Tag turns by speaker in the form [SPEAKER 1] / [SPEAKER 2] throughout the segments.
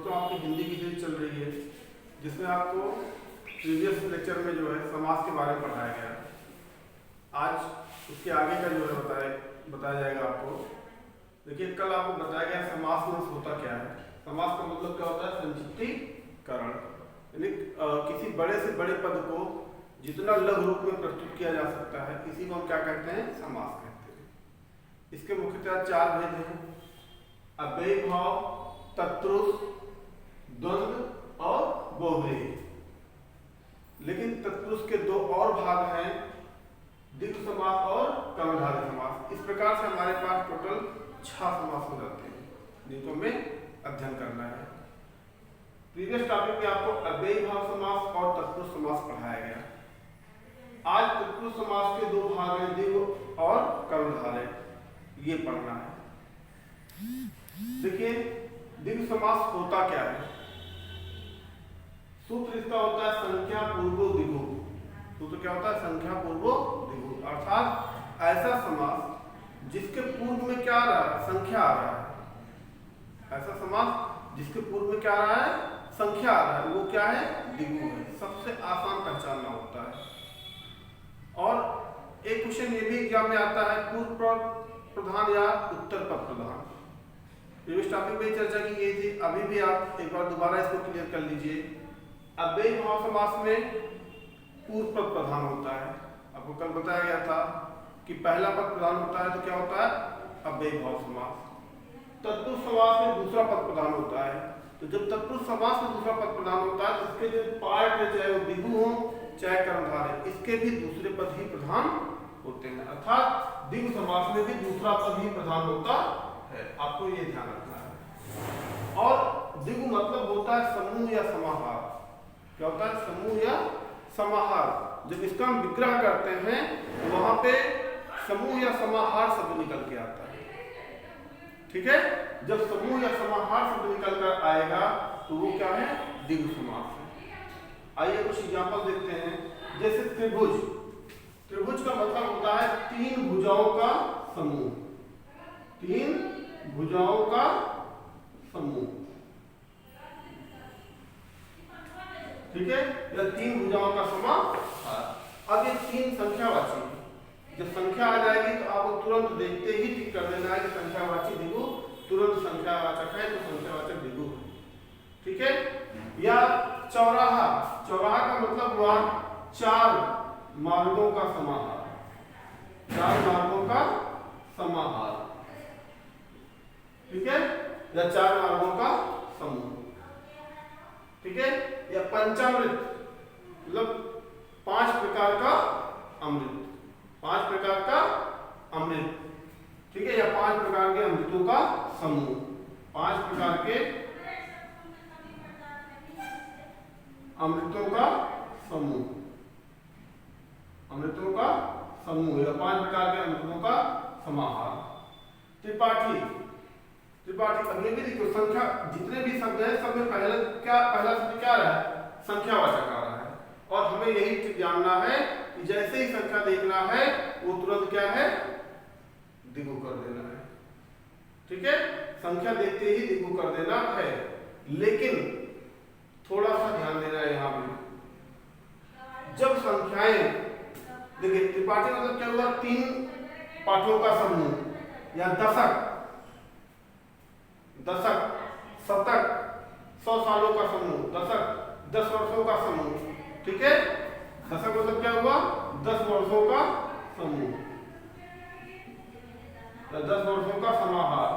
[SPEAKER 1] दोस्तों आपकी हिंदी की सीरीज चल रही है जिसमें आपको प्रीवियस लेक्चर में जो है समास के बारे में पढ़ाया गया। आज उसके आगे का जो है बताया जाएगा आपको। देखिए, कल आपको बताया गया समास में होता क्या है। समास का मतलब क्या होता है? संक्षिप्तीकरण, यानी किसी बड़े से बड़े पद को जितना लघु रूप में प्रस्तुत किया जा सकता है, इसी को हम क्या कहते हैं? समास कहते हैं। इसके मुख्यतः चार भेद हैं: अव्ययी भाव, तत्पुरुष, द्वंद्व और बहुव्रीहि। लेकिन तत्पुरुष के दो और भाग हैं, द्विगु समास और कर्मधारय समास। इस प्रकार से हमारे पास टोटल 6 समास हो जाते हैं जिनको हमें अध्ययन करना है। प्रीवियस टॉपिक में आपको अव्ययी भाव समास और तत्पुरुष समास पढ़ाया गया। आज तत्पुरुष समास के दो भाग हैं, द्विगु और कर्मधारय, ये पढ़ना है। देखिए, द्विगु समास होता क्या है? सूत्र इसका होता है संख्या पूर्वो द्विगु। सूत्र क्या होता है? संख्या पूर्वो द्विगु, अर्थात ऐसा समास जिसके पूर्व में क्या आ रहा है? संख्या आ रहा है। ऐसा समास जिसके पूर्व में क्या आ रहा है? संख्या आ रहा है, वो क्या है? द्विगु है। सबसे आसान पहचानना होता है। और एक क्वेश्चन ये भी एग्जाम में आता है, पूर्व पद प्रधान या उत्तर पद प्रधान। प्रीवियस टॉपिक में चर्चा की गई थी, अभी भी आप एक बार दोबारा इसको क्लियर कर लीजिए। अव्ययी भाव समास में पूर्व पद प्रधान होता है। आपको कल बताया गया था कि पहला पद प्रधान होता है तो क्या होता है? अव्ययी भाव समास। तत्पुरुष समास में दूसरा पद प्रधान होता है। तो जब तत्पुरुष समास में दूसरा पद प्रधान होता है तो इसके जो पार्ट है, चाहे वो द्विगु हो चाहे कर्मधारय, इसके भी दूसरे पद ही प्रधान होते हैं। अर्थात द्विगु समास में भी दूसरा पद ही प्रधान होता है, आपको ये ध्यान रखना है। और द्विगु मतलब होता है समूह या समाहार। क्या होता है? समूह या समाहार। जब इसका हम विग्रह करते हैं तो वहां पे समूह या समाहार शब्द निकल के आता है। ठीक है, जब समूह या समाहार शब्द निकल कर आएगा तो वो क्या है? द्विगु समास है। आइए कुछ एग्जांपल देखते हैं। जैसे त्रिभुज। त्रिभुज का मतलब होता है 3 भुजाओं का समूह। 3 भुजाओं का समूह, ठीक है, या 3 भुजाओं का समाहार। अब ये 3 संख्यावाची है। जब संख्या आ जाएगी तो आपको तुरंत देखते ही टिक कर देना है कि संख्यावाची द्विगु, तुरंत संख्यावाचक है तो संख्यावाचक द्विगु है। ठीक है, या चौराहा। चौराहा का मतलब हुआ 4 मार्गों का समाहार। 4 मार्गों का समाहार, ठीक है, या 4 मार्गों का समूह। ठीक है, या पंचामृत मतलब 5 प्रकार का अमृत। 5 प्रकार का अमृत, ठीक है, या 5 प्रकार के अमृतों का समूह। 5 प्रकार के अमृतों का समूह। अमृतों का समूह या 5 प्रकार के अमृतों का समाहार। त्रिपाठी। त्रिपाठी अब ये भी देखो, संख्या जितने भी शब्द हैं सब में पहला शब्द क्या रहा है? संख्यावाचक आ रहा है। और हमें यही जानना है कि जैसे ही संख्या देखना है वो तुरंत क्या है? द्विगु कर देना है। ठीक है, संख्या देखते ही द्विगु कर देना है। लेकिन थोड़ा सा ध्यान देना है यहाँ पे। जब संख्याएं, देखिए त्रिपाठी मतलब क्या हुआ? 3 पाठों का समूह, या दशक। दशक, शतक 100 सालों का समूह। दशक 10 वर्षों का समूह। ठीक है, दशक मतलब क्या हुआ? 10 वर्षों का समूह, 10 वर्षों का समाहार।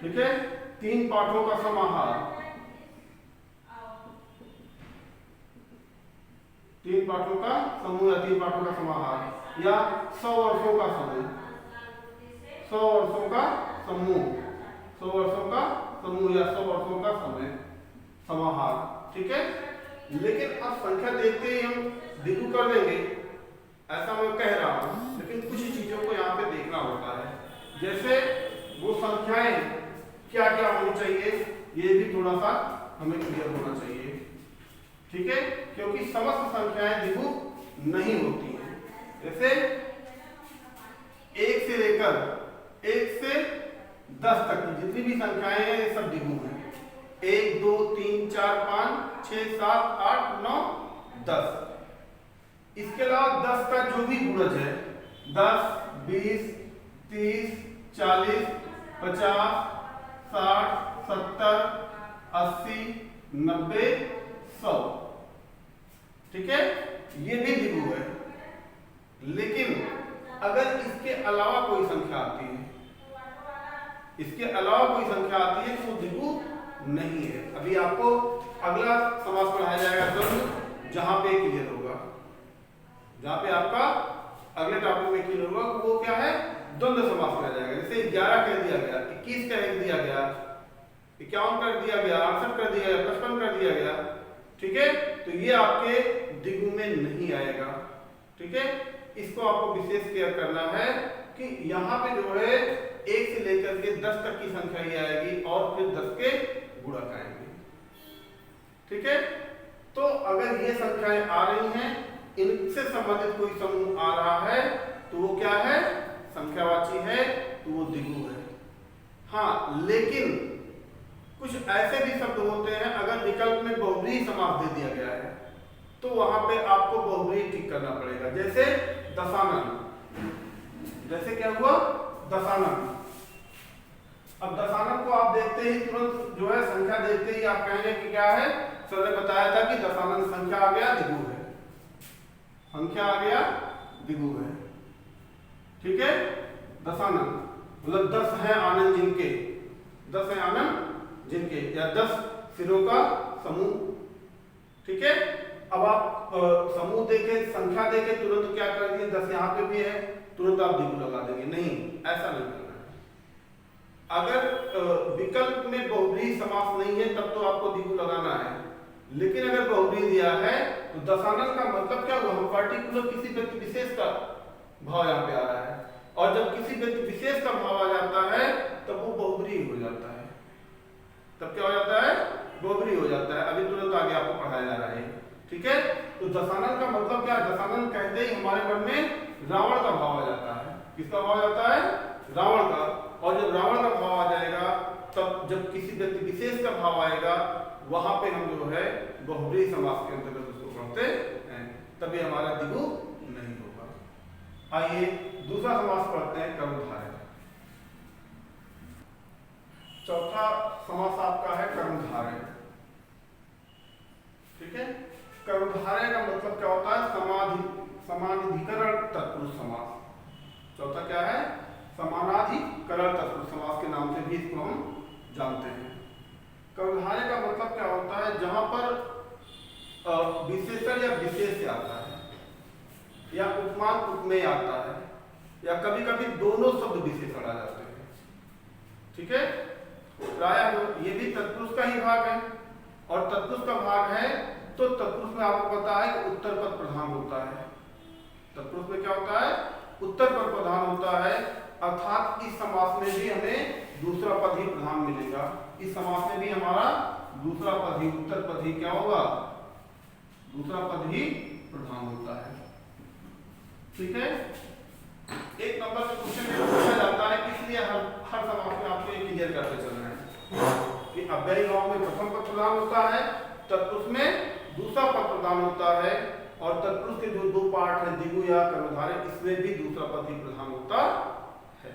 [SPEAKER 1] ठीक है, 3 पाठों का समाहार, 3 पाठों का समूह या 3 पाठों का समाहार, या 100 वर्षों का समूह। 100 वर्षों का समूह, 100 वर्षों का समूह या 100 वर्षों का समय समाहार। ठीक है, लेकिन अब संख्या देखते ही हम द्विगु कर देंगे ऐसा मैं कह रहा हूं, लेकिन कुछ चीजों को यहाँ पे देखना होता है। जैसे वो संख्याएं क्या क्या होनी चाहिए, ये भी थोड़ा सा हमें क्लियर होना चाहिए। ठीक है, क्योंकि समस्त संख्याएं द्विगु नहीं होती हैं। जैसे 1 से लेकर 1 से 10 तक की जितनी भी संख्याएं हैं ये सब द्विगु हैं। 4 5 6 7 8 9 10। इसके अलावा 10 का जो भी गुणज है 10 20 30 40 50 60 70 80 90 100, ठीक है, ये भी द्विगु है। लेकिन अगर इसके अलावा कोई संख्या आती है, इसके अलावा कोई संख्या आती है तो वो द्विगु नहीं है। अभी आपको अगला समास पढ़ाया जाएगा द्वंद्व, जहां पे क्लियर होगा, जहां पे आपका अगले टॉपिक में क्लियर होगा वो क्या है, द्वंद्व समास पढ़ाया जाएगा। जैसे 11 कह दिया गया, 21 कह दिया गया, 51 कर दिया गया, 68 कर दिया गया, 55 कर दिया गया, ठीक है, तो ये आपके द्विगु में नहीं आएगा, ठीक है। इसको आपको विशेष केयर करना है कि यहाँ पे जो है 1 से लेकर के 10 तक की संख्या ही आएगी और फिर 10 के गुणक आएंगे, ठीक है। तो अगर ये संख्याएं आ रही हैं, इनसे संबंधित कोई समूह आ रहा है तो वो क्या है, संख्यावाची है, तो वो द्विगु है। हाँ, लेकिन कुछ ऐसे भी शब्द होते हैं, अगर विकल्प में बहुब्रीहि समास दे दिया गया है तो वहां पे आपको बहुब्रीहि ठीक करना पड़ेगा। जैसे दशानन, जैसे क्या हुआ, दशानन। अब दशानन को आप देखते ही तुरंत जो है संख्या देखते ही आप कहेंगे कि क्या है, सर ने बताया था कि दशानन संख्या आ गया द्विगु है, संख्या आ गया द्विगु है, ठीक है। दशानन मतलब 10 है आनंद जिनके, 10 है आनंद जिनके, या 10 सिरों का समूह, ठीक है। अब आप समूह देखे, संख्या देखे, तुरंत क्या कर दिए, 10 यहाँ पे भी है, तुरंत आप द्विगु लगा देंगे, नहीं, ऐसा नहीं करना है। अगर विकल्प में बहुब्रीहि समास नहीं है तब तो आपको द्विगु लगाना है, लेकिन अगर बहुब्रीहि दिया है तो दशानन का मतलब क्या हुआ, हम पर्टिकुलर किसी व्यक्ति विशेष का भाव यहाँ पे आ रहा है, और जब किसी व्यक्ति विशेष का भाव आ जाता है तब वो बहुब्रीहि हो जाता है, तब क्या हो जाता है, बहुब्रीहि हो जाता है। अभी तुरंत आगे आपको पढ़ाया जा रहा है, ठीक है। तो दशानन का मतलब क्या, दशानन कहते ही हमारे मन में रावण का भाव आ जाता है। किसका भाव आ जाता है, रावण का। और जब रावण का भाव आ जाएगा तब जब किसी व्यक्ति विशेष का भाव आएगा वहां पे हम जो है बहुब्रीहि समास के अंतर्गत उसको पढ़ते हैं, तभी हमारा द्विगु नहीं होगा। आइए दूसरा समास पढ़ते हैं, कर्मधारय। चौथा समास आपका है कर्मधारय, ठीक है। कर्मधारय का मतलब क्या होता है, समानाधिकरण तत्पुरुष समास। चौथा क्या है, समानाधिकरण तत्पुरुष समास के नाम से भी इसको हम जानते हैं। कर्मधारय का मतलब क्या होता है, जहां पर विशेषण या विशेष आता है, या उपमान उपमेय आता है, या कभी कभी दोनों शब्द विशेषण आ जाते हैं, ठीक है। प्रायः ये भी तत्पुरुष का ही भाग है, और तत्पुरुष का भाग है तो तत्पुरुष में आपको पता है कि उत्तर पद प्रधान होता है। तत्पुरुष में क्या होता है, उत्तर पद प्रधान होता है, अर्थात इस समास में भी हमें दूसरा पद ही प्रधान मिलेगा। इस समास में भी हमारा दूसरा पद ही, उत्तर पद ही क्या होगा, दूसरा पद ही प्रधान होता है, ठीक है। एक नंबर का क्वेश्चन पूछा जाता है, इसलिए हर समास में आपको ये क्लियर करते चलना है कि अव्ययी भाव में प्रथम पद प्रधान होता है, तत्पुरुष में दूसरा पद प्रधान होता है, और तत्पुरुष के जो दो पार्ट है द्विगु या कर्मधारय, इसमें भी दूसरा पद ही प्रधान होता है,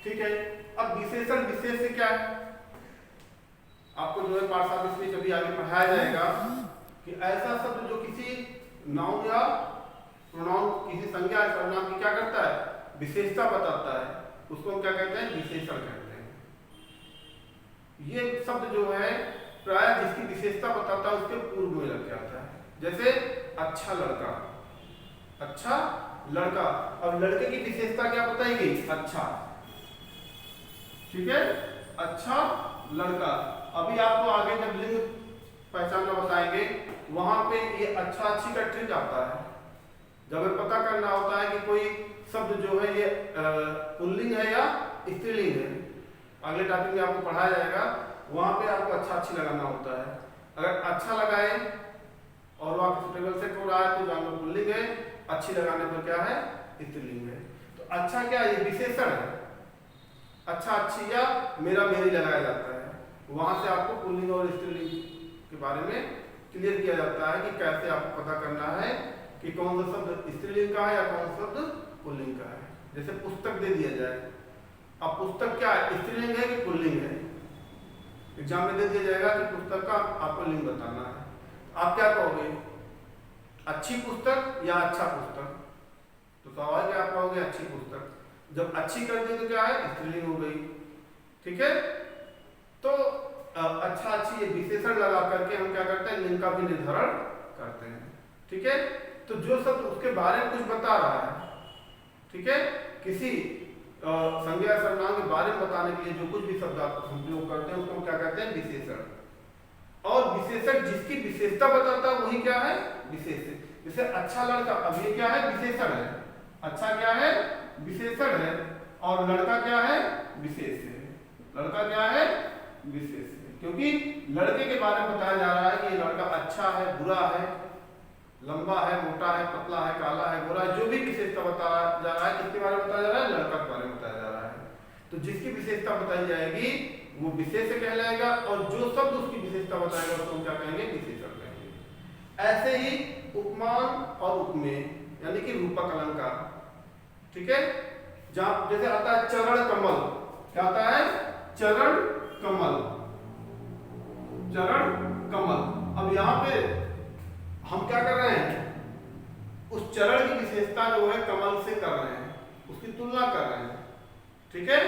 [SPEAKER 1] ठीक है। अब विशेषण विशेष से क्या है, आपको जो है पाठ 7 में कभी आगे पढ़ाया जाएगा कि ऐसा शब्द जो किसी नाउन या प्रोनाउन, किसी संज्ञा या सर्वनाम की क्या करता है, विशेषता बताता है, उसको हम क्या कहते हैं, विशेषण कहते हैं। ये शब्द जो है प्राय जिसकी विशेषता बताता है उसके पूर्व में लग जाता है। जैसे अच्छा लड़का, अच्छा लड़का, अब लड़के की विशेषता क्या बताएगी, अच्छा, ठीक है, अच्छा लड़का। अभी आपको आगे जब लिंग पहचानना बताएंगे वहां पे ये अच्छा अच्छी का ट्रिक आता है। जब हमें पता करना होता है कि कोई शब्द जो है ये पुल्लिंग है या स्त्रीलिंग है, अगले टॉपिक में आपको पढ़ाया जाएगा, वहां पे आपको अच्छा अच्छी लगाना होता है। अगर अच्छा लगाए और वहां सुटेबल सेट हो रहा है तो जान लो पुल्लिंग है, अच्छी लगाने पर क्या है, स्त्रीलिंग है। तो अच्छा क्या, ये विशेषण है, अच्छा अच्छी या मेरा मेरी लगाया जाता है, वहां से आपको पुल्लिंग और स्त्रीलिंग के बारे में क्लियर किया जाता है कि कैसे आपको पता करना है कि कौन सा शब्द स्त्रीलिंग का है या कौन सा शब्द पुल्लिंग का है। जैसे पुस्तक दे दिया जाए, अब पुस्तक क्या है, स्त्रीलिंग है कि पुल्लिंग है? एग्जाम में दे दिया जाएगा कि पुस्तक का आपको लिंग बताना है, आप क्या कहोगे, अच्छी पुस्तक या अच्छा पुस्तक? तो स्वाभाविक है आप कहोगे अच्छी पुस्तक। जब अच्छी कर दी तो क्या है, स्त्रीलिंग हो गई। ठीक है, तो अच्छा अच्छी ये विशेषण लगा करके हम क्या करते हैं, लिंग का भी निर्धारण करते हैं। ठीक है, तो जो शब्द उसके बारे में कुछ बता रहा है, ठीक है, किसी संज्ञा सर्वनाम के बारे में बताने के लिए जो कुछ भी शब्द आप उपयोग करते हैं उसको हम क्या कहते हैं, विशेषण। और विशेषण जिसकी विशेषता बताता है वही क्या है, विशेषण। जैसे अच्छा लड़का, अब ये क्या है, विशेषण है। अच्छा क्या है, विशेषण है, और लड़का क्या है, विशेष है। लड़का क्या है, विशेष है, क्योंकि लड़के के बारे में बताया जा रहा है कि ये लड़का अच्छा है, बुरा है, लंबा है, मोटा है, पतला है, काला है, गोरा है, जो भी विशेषता बताया जा रहा है, किसके बारे में बताया जा रहा है, लड़का के बारे में बताया जा रहा है। तो जिसकी विशेषता बताई जाएगी वो विशेष कहलाएगा, और जो शब्द उसकी विशेषता बताएगा उसको क्या कहेंगे, विशेषण कहेंगे। ऐसे ही उपमान और उपमेय यानी कि रूपक अलंकार। ठीक है, जहां जैसे आता है चरण कमल, क्या आता है, चरण कमल, चरण कमल। अब यहाँ पे हम क्या कर रहे हैं, उस चरण की विशेषता जो है कमल से कर रहे हैं, उसकी तुलना कर रहे हैं। ठीक है,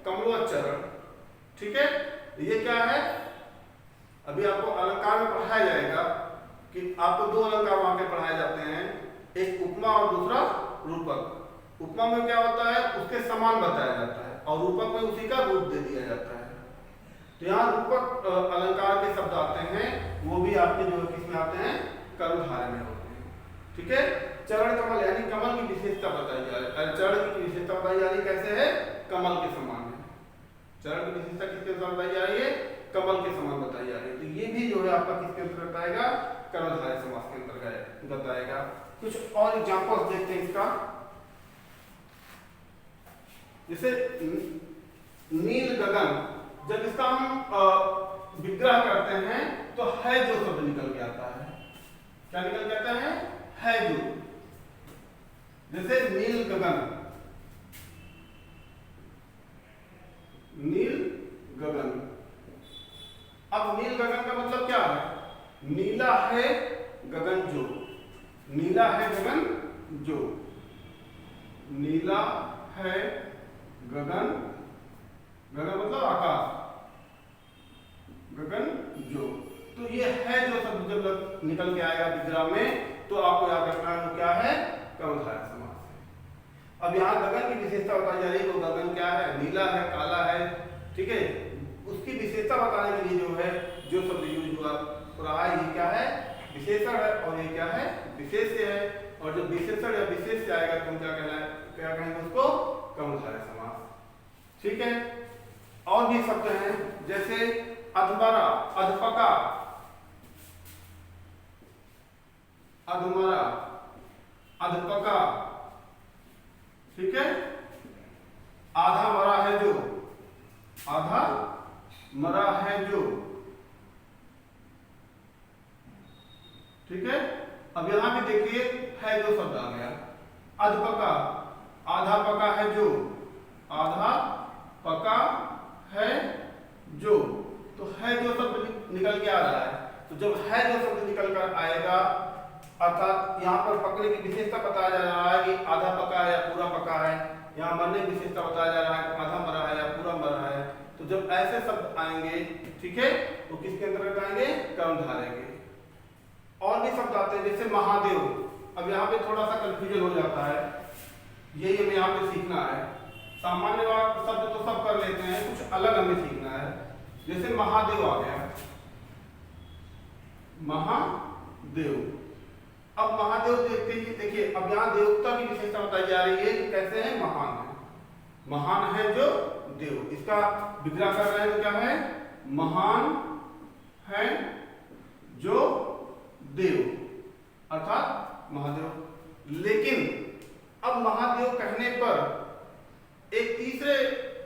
[SPEAKER 1] कमलोच्चरण। ठीक है, ये क्या है, अभी आपको अलंकार में पढ़ाया जाएगा कि आपको दो अलंकार वहां पे पढ़ाए जाते हैं, एक उपमा और दूसरा रूपक। उपमा में क्या होता है, उसके समान बताया जाता है, और रूपक में उसी का रूप दे दिया जाता है। तो यहाँ रूपक अलंकार के शब्द आते हैं, वो भी आपके जो किसमें आते हैं, कर्मधारय में होते हैं। ठीक है, चरण कमल यानी कमल की विशेषता बताई जा रही है, चरण की विशेषता बताई जा रही कैसे है, कमल के समान है। चरण की विशेषता किसके समान बताई जा रही है, कमल के समान बताई जा रही है। तो ये भी जो है आपका किसके अंतर्गत आएगा, कर्मधारय समास के अंतर्गत आएगा। कुछ और एग्जांपल्स देखते हैं इसका, जैसे नील गगन, जब इसका हम विग्रह करते हैं तो है जो शब्द निकल के आता है, क्या निकल के आता है जो। जैसे नील गगन, नील गगन। अब नील गगन का मतलब क्या है, नीला है गगन जो, नीला है गगन जो, नीला है गगन, गगन मतलब आकाश, गगन जो। तो ये है जो शब्द जब निकल के आएगा विग्रह में तो आपको याद रखना है वो क्या है, कर्मधारय समास है। अब यहाँ गगन की विशेषता बताई जा रही है, तो गगन क्या है, नीला है, काला है। ठीक है, उसकी विशेषता बताने के लिए जो है जो शब्द यूज हुआ रहा है, ये क्या है, विशेषण है, और ये क्या है, विशेष्य है। और जब विशेषण या विशेष से आएगा तो हम क्या कहेंगे उसको, कर्मधारय समास। ठीक है, और भी शब्द हैं जैसे अधमरा, अधपका, अधमरा, अधपका। ठीक है, आधा मरा है जो, आधा मरा है जो। ठीक है, अब यहां भी देखिए है जो शब्द आ गया, अधपका, आधा पका है जो, आधा पका है जो। तो है जो शब्द निकल के आ रहा है, तो जब है जो शब्द निकल कर आएगा अर्थात यहाँ पर पकने की विशेषता बताया जा रहा है कि आधा पका है या पूरा पका है, यहाँ मरने की विशेषता बताया जा रहा है कि आधा मरा है या पूरा मरा है। तो जब ऐसे शब्द आएंगे, ठीक है, तो किसके अंतर्गत आएंगे, कर्मधारय के। और भी शब्द आते हैं जैसे महादेव। अब यहाँ पे थोड़ा सा कंफ्यूजन हो जाता है, यही हमें यहाँ पे सीखना है। सामान्य शब्द तो सब कर लेते हैं, कुछ अलग हमें सीखना है। जैसे महादेव आ गया, महादेव। अब महादेव देखते ही देखिए, अब यहाँ देवता की विशेषता बताई जा रही है कि कैसे है, महान है, महान है जो देव। इसका विग्रह कर रहे हैं तो क्या है, महान है जो देव, अर्थात महादेव। लेकिन अब महादेव कहने पर एक तीसरे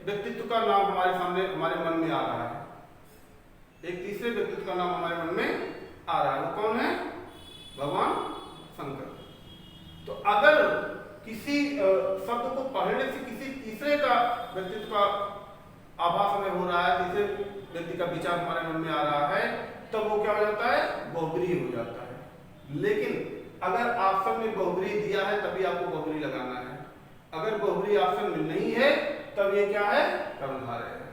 [SPEAKER 1] व्यक्तित्व का नाम हमारे सामने, हमारे मन में आ रहा है। एक तीसरे व्यक्तित्व का नाम हमारे मन में आ रहा है, वो कौन है? भगवान शंकर। तो अगर किसी शब्द को पढ़ने से किसी तीसरे का व्यक्तित्व का आभास हमें हो रहा है, तीसरे व्यक्ति का विचार हमारे मन में आ रहा है, तब वो क्या हो जाता है? बहुब्रीहि हो जाता है। लेकिन अगर ऑप्शन में बहुब्रीहि दिया है तभी आपको बहुब्रीहि लगाना है, अगर बहुब्रीहि ऑप्शन में नहीं है तब ये क्या है? कर्मधारय है।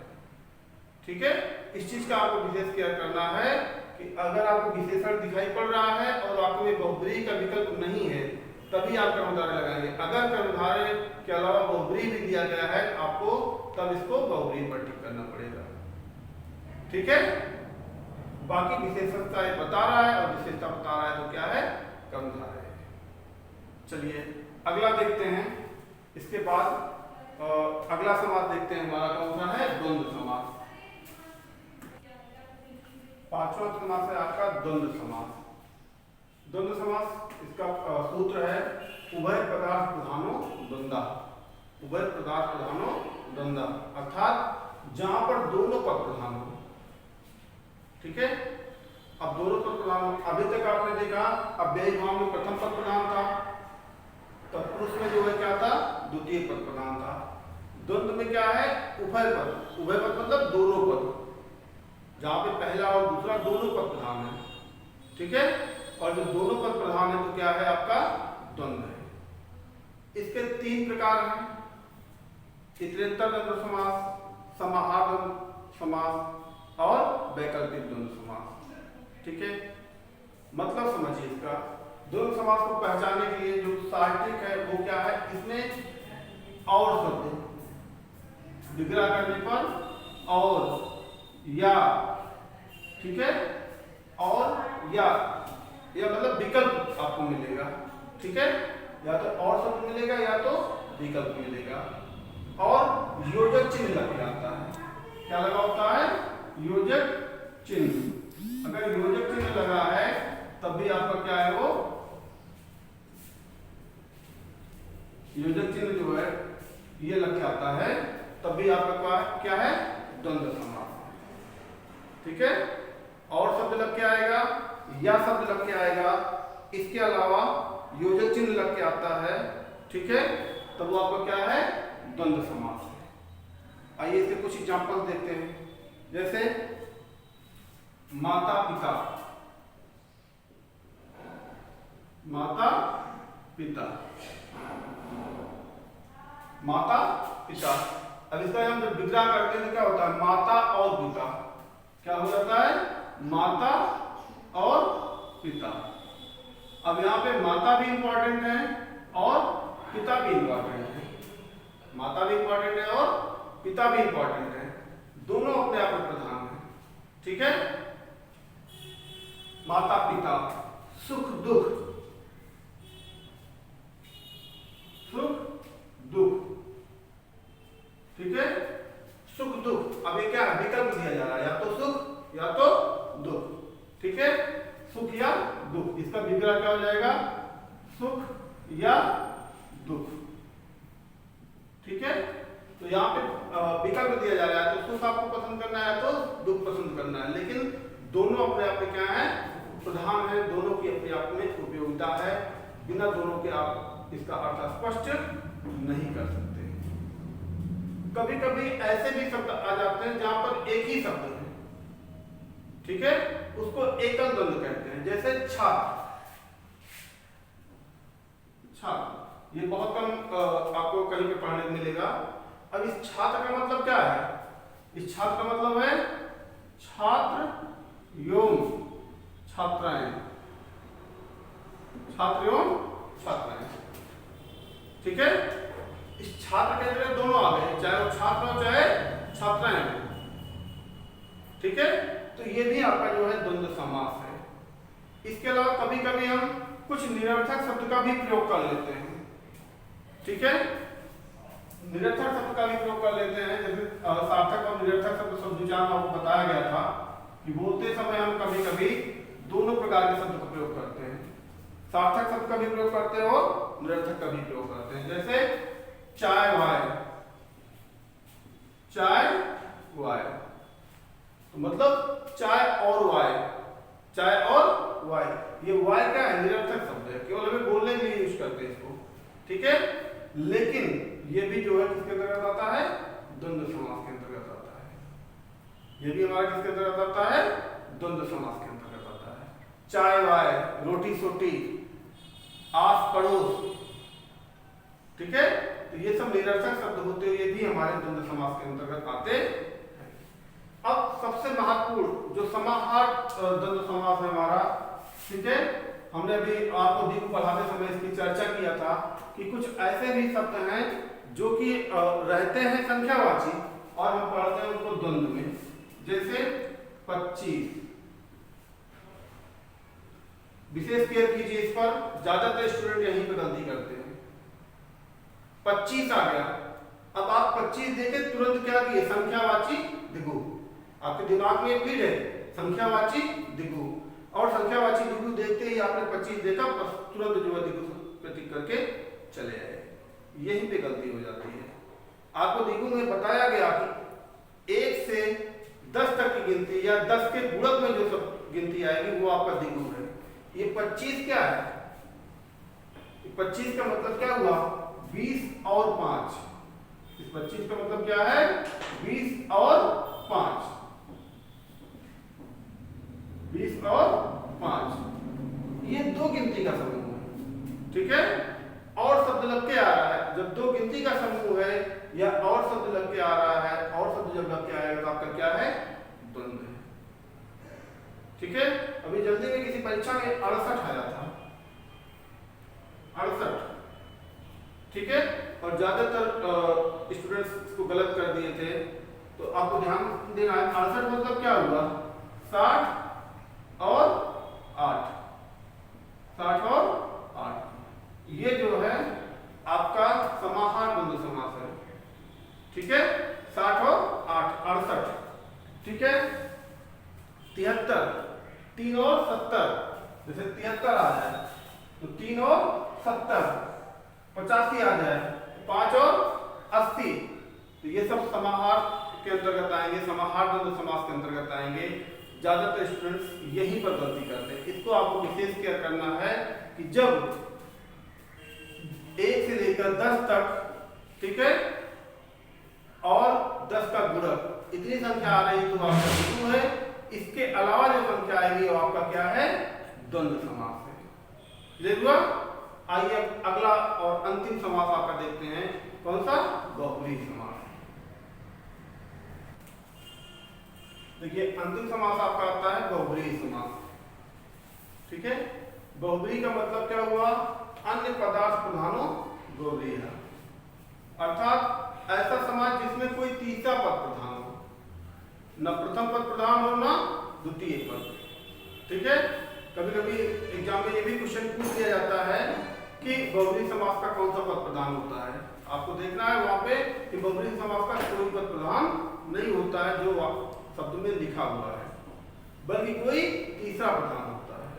[SPEAKER 1] ठीक है, इस चीज का आपको विशेष केयर करना है कि अगर आपको विशेषण दिखाई पड़ रहा है और आपको में बहुब्रीहि का विकल्प नहीं है तभी आप कर्मधारय लगाएंगे। अगर कर्मधारय के अलावा बहुब्रीहि भी दिया गया है आपको, तब इसको बहुब्रीहि पर टिक करना पड़ेगा। ठीक है, बाकी विशेषणता ये बता रहा है और विशेषता बता रहा है तो क्या है? कर्मधारय है। चलिए अगला देखते हैं। इसके बाद अगला समास देखते हैं, हमारा कौन सा है? द्वंद्व समास। पांचवा समास है आपका द्वंद्व समास। द्वंद्व समास इसका सूत्र है उभय पदार्थ प्रधानो द्वंद्वा। उभय पदार्थ प्रधानो द्वंद्वा अर्थात जहां पर दोनों पद प्रधान हो। ठीक है, अब दोनों पद प्रधान हो। अभी तक आपने देखा अव्ययी भाव में प्रथम पद प्रधान था, तत्पुरुष में जो है क्या था? द्वितीय पद प्रधान था। द्वंद्व में क्या है? उभय पद। उभय पद मतलब दोनों पद, जहां पे पहला और दूसरा दोनों पद प्रधान है। ठीक है, और जब दोनों पद प्रधान है तो क्या है? आपका द्वंद्व है। इसके तीन प्रकार हैं, इतरेत्तर द्वंद्व समास, समाहार द्वंद्व समास और वैकल्पिक द्वंद्व समास। ठीक है, मतलब समझिए इसका। द्वंद्व समास को पहचानने के लिए जो सार्वत्रिक है वो क्या है? इसमें और शब्द विग्रह करने पर और या, ठीक है, और या मतलब विकल्प आपको मिलेगा। ठीक है, या तो और शब्द मिलेगा या तो विकल्प मिलेगा। और योजक चिन्ह लग के आता है। क्या लगा होता है? योजक चिन्ह। अगर योजक चिन्ह लगा है तब भी आपका क्या है? वो योजक चिन्ह जो है ये लग के आता है, तब भी आपका क्या है? द्वंद्व समास। ठीक है, और शब्द लग के आएगा या शब्द लग के आएगा, इसके अलावा योजक चिन्ह लग के आता है। ठीक है, तो वो आपका क्या है? द्वंद्व समास है। आइए इसके कुछ एग्जांपल देखते हैं। जैसे माता पिता, माता पिता, माता पिता। अब इसका हम जब विग्रह करते हैं तो क्या होता है? माता और पिता। क्या हो जाता है? माता और पिता। अब यहाँ पे माता भी इंपॉर्टेंट है और पिता भी इंपॉर्टेंट है। माता भी इंपॉर्टेंट है और पिता भी इंपॉर्टेंट है, दोनों अपने आप में प्रधान है। ठीक है, माता पिता, सुख दुख, सुख दुख। ठीक है, सुख दुख। अब ये क्या है? विकल्प दिया जा रहा है, या तो सुख या तो दुख। ठीक है, सुख या दुख। इसका विग्रह क्या हो जाएगा? सुख या दुख। ठीक है, तो यहाँ पे विकल्प दिया जा रहा है, तो सुख आपको पसंद करना है तो दुख पसंद करना है, लेकिन दोनों अपने आप में क्या है? प्रधान है। दोनों की अपने आप में उपयोगिता है। बिना दोनों के आप इसका अर्थ स्पष्ट नहीं कर सकते। कभी कभी ऐसे भी शब्द आ जाते हैं जहां पर एक ही शब्द है। ठीक है, उसको एकल द्वंद्व कहते हैं। जैसे छात्र, छात्र, ये बहुत कम आपको कहीं पे पढ़ने को मिलेगा। अब इस छात्र का मतलब क्या है? इस छात्र का मतलब है छात्र एवं छात्राएं, छात्र एवं छात्राएं। ठीक है, इस छात्र के अंदर दोनों आ गए, चाहे वो छात्र हो चाहे छात्राएं हो। ठीक है, तो ये भी आपका जो है द्वंद्व समास है। इसके अलावा कभी कभी हम कुछ निरर्थक शब्द का भी प्रयोग कर लेते हैं। ठीक है, निरर्थक शब्द का भी प्रयोग कर लेते हैं। जैसे सार्थक और निरर्थक शब्द शब्दविचार में आपको बताया गया था कि बोलते समय हम कभी कभी दोनों प्रकार के शब्द का प्रयोग करते हैं। सार्थक शब्द का भी प्रयोग करते हैं और निरर्थक का भी प्रयोग करते हैं। जैसे चाय वाय, चाय वाय। तो मतलब चाय और वाय, चाय और वाय, ये वाय क्या है, निरर्थक शब्द है, केवल हमें बोलने के लिए यूज करते हैं इसको, ठीक है। लेकिन ये भी जो है किसके अंतर्गत आता है, द्वंद्व समास के अंतर्गत आता है। ये भी हमारा किसके अंतर्गत आता है, द्वंद्व समास के अंतर्गत आता है। चाय वाय, रोटी सोटी, आस पड़ोस, ठीक है, तो ये सब निरर्थक शब्द होते हुए भी हमारे द्वंद्व समास के अंतर्गत आते हैं। अब सबसे महत्वपूर्ण जो समाहार द्वंद्व समास है हमारा, ठीक है, हमने अभी आपको डी को पढ़ाते समय इसकी चर्चा किया था कि कुछ ऐसे भी शब्द हैं जो कि रहते हैं संख्यावाची और हम पढ़ते हैं उनको द्वंद्व में, जैसे 25। विशेष केयर कीजिए इस पर, ज्यादातर स्टूडेंट यहीं पे गलती करते हैं। 25 आ गया, अब आप 25 देखे तुरंत क्या किए, संख्यावाची द्विगु, आपके दिमाग में एक फीड है संख्यावाची द्विगु, और संख्यावाची द्विगु देखते ही आपने 25 देखा, तुरंत जो है द्विगु प्रतीक करके चले आए, यहीं पे गलती हो जाती है। आपको द्विगु में बताया गया कि 1 से 10 तक की गिनती या 10 के गुणक में जो सब गिनती आएगी वो आपका द्विगु है। ये 25 क्या है, 25 का मतलब क्या हुआ, 20 और 5। इस 25 का मतलब क्या है, 20 और 5, 20 और 5, ये दो गिनती का समूह है, ठीक है। और शब्द लग के आ रहा है, जब दो गिनती का समूह है या और शब्द लग के आ रहा है, और शब्द जब लग के आएगा तो आपका क्या है, द्वंद्व है, ठीक है। अभी जल्दी में किसी परीक्षा में 68 आया था, 68, ठीक है, और ज्यादातर स्टूडेंट्स इसको गलत कर दिए थे, तो आपको ध्यान देना है 68 मतलब क्या हुआ, 60 और 8, 60 और 8, ये जो है आपका समाहार द्वंद्व समास है, ठीक है। 60 और 8, 68, ठीक है। 73, 3 और 70, जैसे 73 आ जाए तो 3 और 70, 85 आ जाए, 5 और 80, तो ये सब समाहार के अंतर्गत आएंगे, समाहार द्वंद्व समास के अंतर्गत आएंगे। ज्यादातर स्टूडेंट्स यहीं पर गलती करते हैं। इसको आपको विशेष केयर करना है कि जब 1 से लेकर 10 तक, ठीक है, और 10 का गुणक, इतनी संख्या आ रही तो आपका द्विगु है, इसके अलावा जो संख्या आएगी वो आपका क्या है, द्वंद्व समास है। क्लियर हुआ? आइए अगला और अंतिम समास आपका देखते हैं, कौन सा, बहुब्रीहि समास। देखिए अंतिम समास आपका आता है बहुब्रीहि समास, ठीक है। बहुब्रीहि का मतलब क्या हुआ, अन्य पदार्थ प्रधानो बहुब्रीहि, अर्थात ऐसा समास जिसमें कोई तीसरा पद प्रधान हो, न प्रथम पद प्रधान हो न द्वितीय पद, ठीक है। कभी कभी एग्जाम में ये भी क्वेश्चन पूछ लिया जाता है कि बहुब्रीहि समास का कौन सा पद प्रधान होता है। आपको देखना है वहां पे कि बहुब्रीहि समास का कोई पद प्रधान नहीं होता है जो शब्द में लिखा हुआ है, बल्कि कोई तीसरा प्रधान होता है,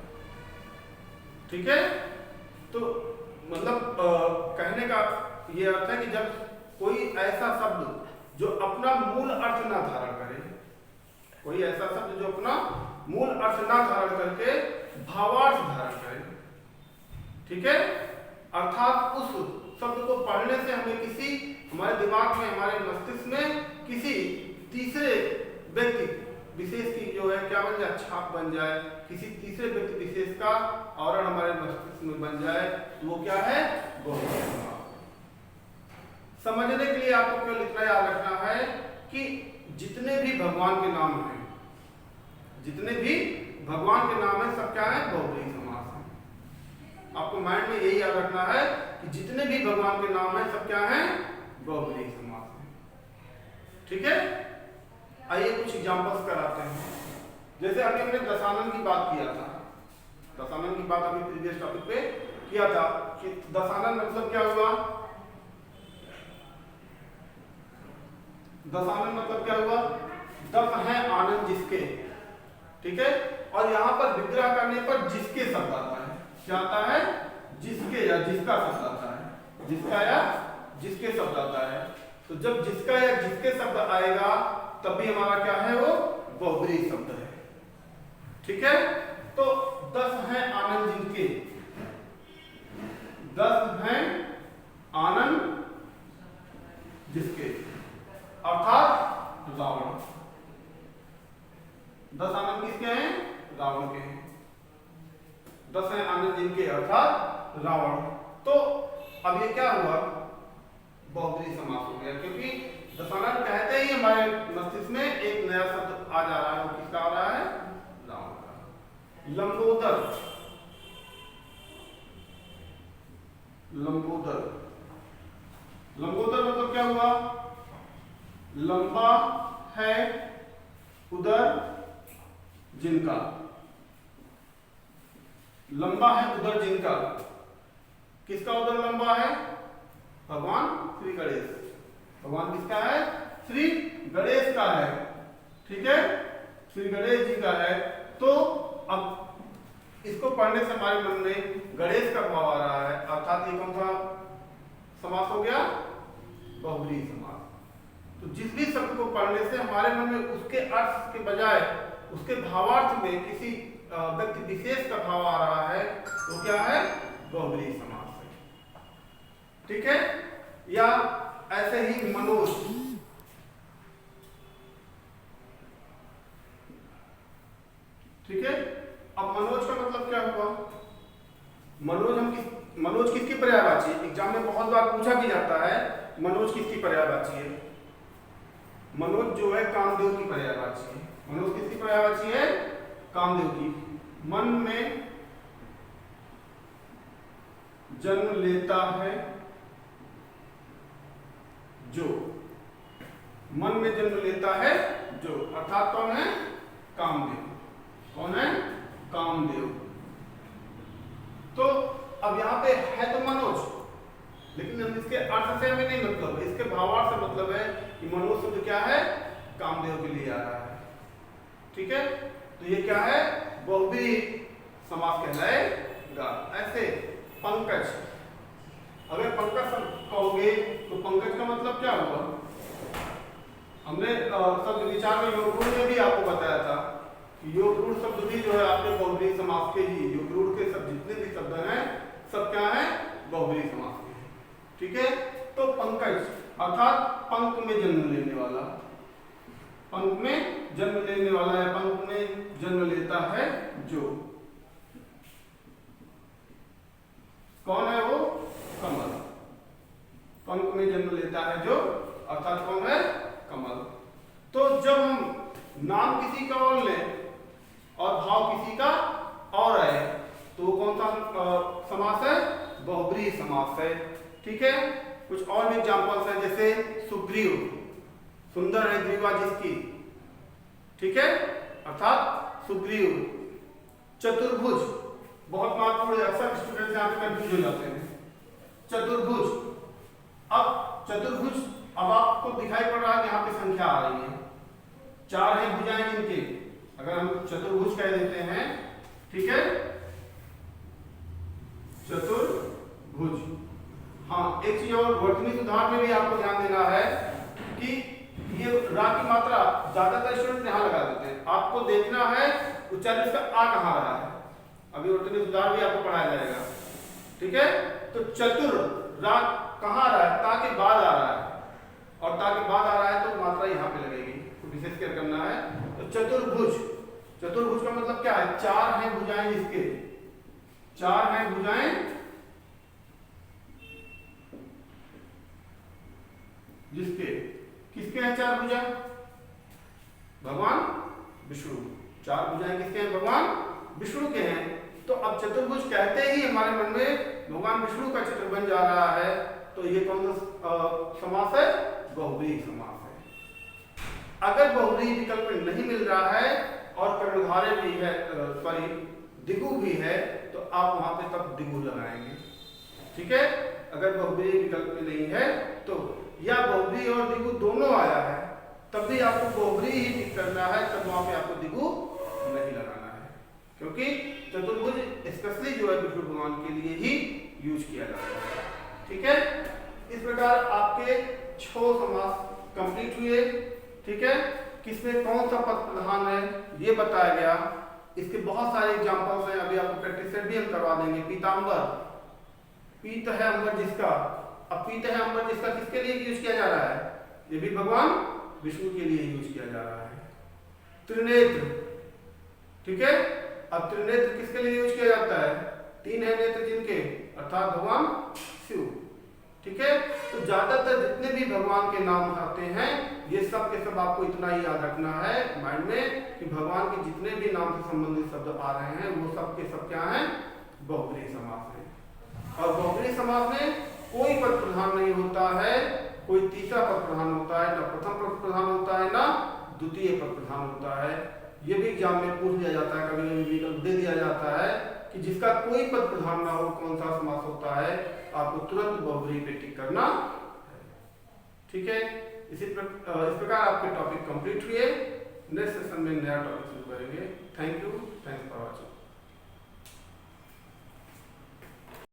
[SPEAKER 1] ठीक है। तो मतलब कहने का ये अर्थ है कि जब कोई ऐसा शब्द जो अपना मूल अर्थ ना धारण करे, कोई ऐसा शब्द जो अपना मूल अर्थ ना धारण करके भावार्थ धारण करे, ठीक है, अर्थात उस शब्द को पढ़ने से हमें किसी, हमारे दिमाग में, हमारे मस्तिष्क में किसी तीसरे व्यक्ति विशेष की जो है क्या बन जाए, छाप बन जाए, किसी तीसरे व्यक्ति विशेष का आवरण हमारे मस्तिष्क में बन जाए, तो वो क्या है, बहुब्रीहि समास। समझने के लिए आपको केवल इतना याद रखना है कि जितने भी भगवान के नाम हैं, जितने भी भगवान के नाम हैं, सब क्या है, बहुब्रीहि समास है। आपको माइंड में यही याद रखना है कि जितने भी भगवान के नाम हैं, सब क्या है, बहुब्रीहि समास है, ठीक है। आइए कुछ एग्जांपल्स कराते हैं। जैसे अभी हमने दशानन की बात किया था, दशानन की बात अभी प्रीवियस टॉपिक पे किया था कि दशानन मतलब क्या हुआ, दशानन मतलब क्या हुआ, दस है आनंद जिसके, ठीक है। और यहाँ पर विग्रह करने पर जिसके शब्द आता है, क्या आता है, जिसके या जिसका शब्द आता है, जिसका या जिसके शब्द आता है। तो जब जिसका या जिसके शब्द आएगा तब भी हमारा क्या है, वो बहुब्रीहि शब्द है। ठीक है, तो 10 हैं आनंद जिनके, 10 हैं आनंद जिसके, अर्थात रावण। 10 आनंद किसके हैं? रावण के हैं। 10 हैं आनंद जिनके अर्थात रावण। तो अब ये क्या हुआ? बहुब्रीहि समास हो गया, क्योंकि दशानन कहते ही हमारे मस्तिष्क में एक नया शब्द आ जा रहा है। वो किसका आ रहा है? रावण का। लंबोदर, लंबोदर, लंबोदर मतलब क्या हुआ? लंबा है उदर जिनका, लंबा है उदर जिनका। किसका उदर लंबा है? भगवान श्री गणेश। भगवान किसका है? श्री गणेश का है। ठीक है, श्री गणेश जी का है। तो अब इसको पढ़ने से हमारे मन में गणेश का भाव आ रहा है, अर्थात ये कौन सा समास हो गया? बहुब्रीहि समास। तो जिस भी शब्द को पढ़ने से हमारे मन में उसके अर्थ के बजाय उसके भावार्थ में किसी व्यक्ति विशेष का भाव आ रहा है, तो क्या है? बहुब्रीहि समास है। ठीक है, या ऐसे ही मनोज, ठीक है। अब मनोज का मतलब क्या हुआ? मनोज किसकी पर्यायवाची? एग्जाम में बहुत बार पूछा भी जाता है, मनोज किसकी पर्यायवाची है? मनोज जो है कामदेव की पर्यायवाची है। मनोज किसकी पर्यायवाची है? कामदेव की। मन में जन्म लेता है जो, मन में जन्म लेता है जो, अर्थात कौन है? कामदेव। कौन है? कामदेव। तो अब यहाँ पे है तो मनोज, लेकिन इसके अर्थ से हमें नहीं मतलब है, इसके भावार्थ से मतलब है कि मनोज शब्द क्या है? कामदेव के लिए आ रहा है। ठीक है, तो ये क्या है? बहुब्रीहि समास कहलाएगा। ऐसे पंकज, अगर पंकज कहोगे तो पंकज का मतलब क्या हुआ? हमने शब्द विचार में योग गुण में भी आपको बताया था कि योग गुण शब्द भी जो है आपके बहुब्रीहि समास के ही, योग गुण के सब जितने भी शब्द हैं सब क्या है? बहुब्रीहि समास के। ठीक है, तो पंकज अर्थात पंख में जन्म लेने वाला, पंख में जन्म लेने वाला है, पंख में जन्म लेता है जो। कौन है वो? कमल। पंख में जन्म लेता है जो, अर्थात कौन है? कमल। तो जब हम नाम किसी का और लें और भाव किसी का और है, तो वो कौन सा समास है? बहुब्रीहि समास है। ठीक है, कुछ और भी एग्जांपल्स हैं, जैसे सुग्रीव, सुंदर है ग्रीवा जिसकी। ठीक है, अर्थात सुग्रीव। चतुर्भुज बहुत महत्वपूर्ण है, अक्सर स्टूडेंट्स यहाँ पे कंफ्यूज हो जाते हैं। चतुर्भुज, अब चतुर्भुज अब आपको दिखाई पड़ रहा है कि यहाँ पे संख्या आ रही है, 4 है भुजाएं जिनके, अगर हम चतुर्भुज कह देते हैं। ठीक है, चतुर्भुज। हाँ, एक चीज और वर्तनी सुधार में भी आपको ध्यान देना है कि ये रा की मात्रा ज्यादातर स्टूडेंट यहाँ लगा देते हैं, आपको देखना है उच्चारण इसका आ कहाँ रहा है। अभी वर्तनी सुधार भी आपको पढ़ाया जाएगा। ठीक है, तो चतुर रा कहाँ आ रहा है? ता के बाद आ रहा है, और ता के बाद आ रहा है तो मात्रा यहाँ पे लगेगी, तो विशेष कर करना है। तो चतुर्भुज, चतुर्भुज का मतलब क्या है? 4 हैं भुजाएं जिसके, 4 हैं भुजाएं जिसके। किसके हैं 4 भुजा? भगवान विष्णु। 4 भुजाएं किसके हैं? भगवान विष्णु के हैं। तो अब चतुर्भुज कहते ही हमारे मन में भगवान विष्णु का चित्र बन जा रहा है, तो ये कौन सा समास है? बहुब्रीहि समास है। अगर बहुब्रीहि विकल्प नहीं मिल रहा है और कर्णधारय भी है, सॉरी दिगु भी है, तो आप वहां पे तब दिगु लगाएंगे। ठीक है, अगर बहुब्रीहि विकल्प में नहीं है तो, या बहुब्रीहि और दिगु दोनों आया है तब भी आपको बहुब्रीहि ही करना है, तब वहां पे आपको दिगु नहीं लगाना है, क्योंकि चतुर्भुज स्पेशली जो है विष्णु भगवान के लिए ही यूज किया जाता है। ठीक है, इस प्रकार आपके 6 समास कंप्लीट हुए। ठीक है, किसमें कौन सा पद प्रधान है ये बताया गया। इसके बहुत सारे एग्जांपल्स हैं, अभी आपको प्रैक्टिस सेट भी हम करवा देंगे। पीतांबर, पीत है अंबर जिसका, अब पीत है अंबर जिसका किसके लिए यूज किया जा रहा है? ये भी भगवान विष्णु के लिए यूज किया जा रहा है। त्रिनेत्र, ठीक है, अब त्रिनेत्र किसके लिए यूज किया जाता है? तीन है नेत्र जिनके, अर्थात भगवान शिव, ठीक है। तो ज्यादातर जितने भी भगवान के नाम आते हैं ये सब के सब आपको इतना ही याद रखना है माइंड में कि भगवान के जितने भी नाम से संबंधित शब्द आ रहे हैं वो सब के सब क्या हैं? बहुब्रीहि समास में। और बहुब्रीहि समास में कोई पद प्रधान नहीं होता है, कोई तीसरा पद प्रधान होता है, ना प्रथम पद प्रधान होता है ना द्वितीय पद प्रधान होता है। ये भी एग्जाम में पूछ लिया जाता है, कभी कभी विकल्प दे दिया जाता है कि जिसका कोई पद प्रधान ना हो कौन सा समास होता है, आपको तुरंत बहुब्रीहि पे टिक करना है, ठीक है। इस प्रकार आपके टॉपिक कंप्लीट हुए। नेक्स्ट सेशन में नया टॉपिक शुरू करेंगे। Thank you, thanks for watching.